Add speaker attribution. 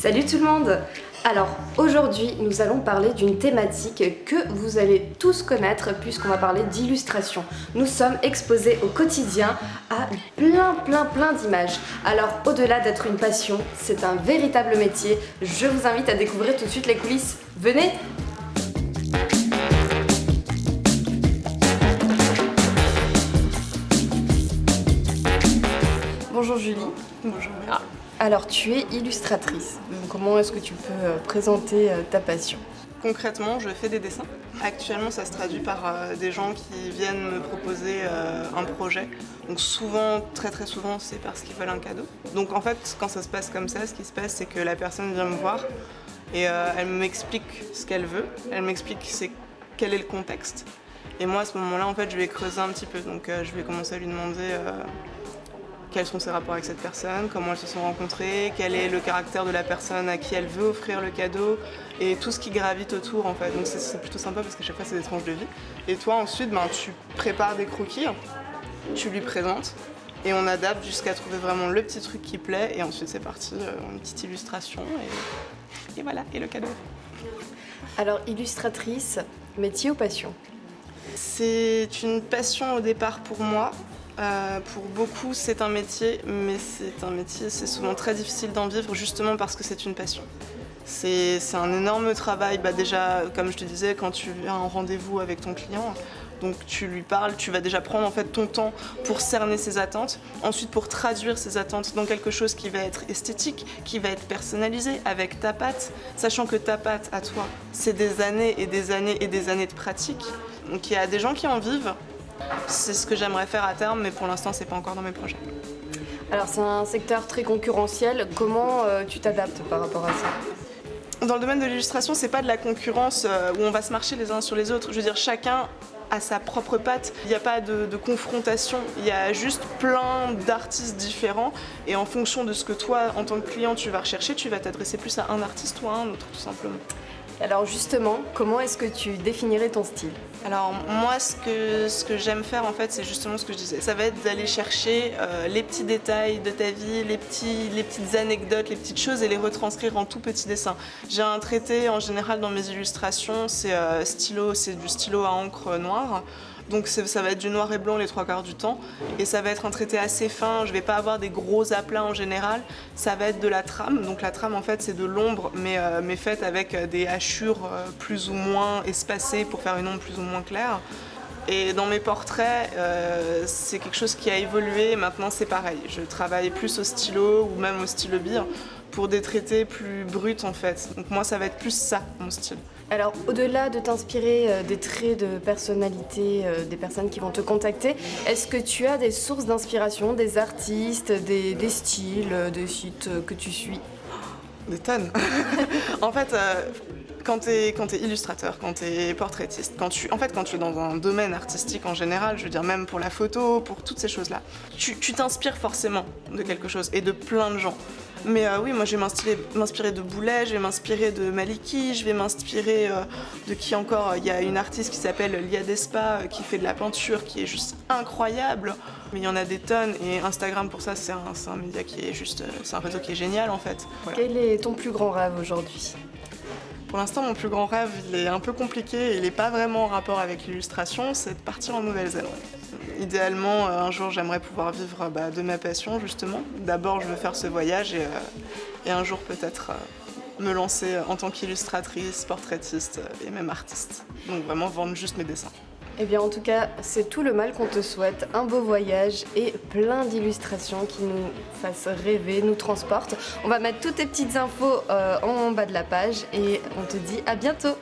Speaker 1: Salut tout le monde! Alors aujourd'hui nous allons parler d'une thématique que vous allez tous connaître puisqu'on va parler d'illustration. Nous sommes exposés au quotidien à plein d'images. Alors au-delà d'être une passion, c'est un véritable métier. Je vous invite à découvrir tout de suite les coulisses. Venez! Bonjour Julie.
Speaker 2: Bonjour.
Speaker 1: Alors tu es illustratrice. Comment est-ce que tu peux présenter ta passion?
Speaker 2: Concrètement, je fais des dessins. Actuellement, ça se traduit par des gens qui viennent me proposer un projet. Donc souvent, très souvent, c'est parce qu'ils veulent un cadeau. Donc en fait, quand ça se passe comme ça, ce qui se passe, c'est que la personne vient me voir et elle m'explique ce qu'elle veut. Elle m'explique quel est le contexte. Et moi, à ce moment-là, en fait, je vais creuser un petit peu. Donc je vais commencer à lui demander quels sont ses rapports avec cette personne, comment elles se sont rencontrées, quel est le caractère de la personne à qui elle veut offrir le cadeau et tout ce qui gravite autour en fait. Donc c'est plutôt sympa parce qu'à chaque fois c'est des tranches de vie. Et toi ensuite tu prépares des croquis, tu lui présentes et on adapte jusqu'à trouver vraiment le petit truc qui plaît et ensuite c'est parti, une petite illustration et voilà, et le cadeau.
Speaker 1: Alors illustratrice, métier ou passion?
Speaker 2: C'est une passion au départ pour moi. Pour beaucoup, c'est un métier, mais c'est souvent très difficile d'en vivre justement parce que c'est une passion. C'est un énorme travail, déjà, comme je te disais, quand tu viens en rendez-vous avec ton client, donc tu lui parles, tu vas déjà prendre en fait ton temps pour cerner ses attentes, ensuite pour traduire ses attentes dans quelque chose qui va être esthétique, qui va être personnalisé avec ta patte, sachant que ta patte à toi, c'est des années et des années et des années de pratique. Donc il y a des gens qui en vivent. C'est ce que j'aimerais faire à terme, mais pour l'instant, c'est pas encore dans mes projets.
Speaker 1: Alors, c'est un secteur très concurrentiel. Comment tu t'adaptes par rapport à ça?
Speaker 2: Dans le domaine de l'illustration, c'est pas de la concurrence où on va se marcher les uns sur les autres. Je veux dire, chacun a sa propre patte. Il n'y a pas de confrontation. Il y a juste plein d'artistes différents. Et en fonction de ce que toi, en tant que client, tu vas rechercher, tu vas t'adresser plus à un artiste ou à un autre, tout simplement.
Speaker 1: Alors justement, comment est-ce que tu définirais ton style?
Speaker 2: Alors moi, ce que j'aime faire en fait, c'est justement ce que je disais. Ça va être d'aller chercher les petits détails de ta vie, les petites anecdotes, les petites choses et les retranscrire en tout petits dessins. J'ai un trait en général dans mes illustrations, c'est du stylo à encre noire. Donc ça va être du noir et blanc les 3/4 du temps et ça va être un trait assez fin, je vais pas avoir des gros aplats en général, ça va être de la trame, donc la trame en fait c'est de l'ombre mais faite avec des hachures plus ou moins espacées pour faire une ombre plus ou moins claire. Et dans mes portraits, c'est quelque chose qui a évolué, maintenant c'est pareil, je travaille plus au stylo ou même au stylo bire pour des traités plus bruts en fait, donc moi ça va être plus ça mon style.
Speaker 1: Alors, au-delà de t'inspirer des traits de personnalité des personnes qui vont te contacter, est-ce que tu as des sources d'inspiration, des artistes, des styles, des sites que tu suis?
Speaker 2: Des tonnes. En fait, quand t'es illustrateur, quand t'es portraitiste, quand tu es dans un domaine artistique en général, je veux dire même pour la photo, pour toutes ces choses-là, tu t'inspires forcément de quelque chose et de plein de gens. Mais oui, moi je vais m'inspirer de Boulet, je vais m'inspirer de Maliki, je vais m'inspirer de qui encore? Il y a une artiste qui s'appelle Lia Despa qui fait de la peinture qui est juste incroyable. Mais il y en a des tonnes et Instagram pour ça c'est un média qui est juste, c'est un réseau qui est génial en fait. Voilà.
Speaker 1: Quel est ton plus grand rêve aujourd'hui?
Speaker 2: Pour l'instant, mon plus grand rêve, il est un peu compliqué, il n'est pas vraiment en rapport avec l'illustration, c'est de partir en Nouvelle-Zélande. Idéalement, un jour, j'aimerais pouvoir vivre de ma passion, justement. D'abord, je veux faire ce voyage et un jour, peut-être, me lancer en tant qu'illustratrice, portraitiste et même artiste. Donc vraiment vendre juste mes dessins.
Speaker 1: Eh bien, en tout cas, c'est tout le mal qu'on te souhaite. Un beau voyage et plein d'illustrations qui nous fassent rêver, nous transportent. On va mettre toutes tes petites infos en bas de la page et on te dit à bientôt.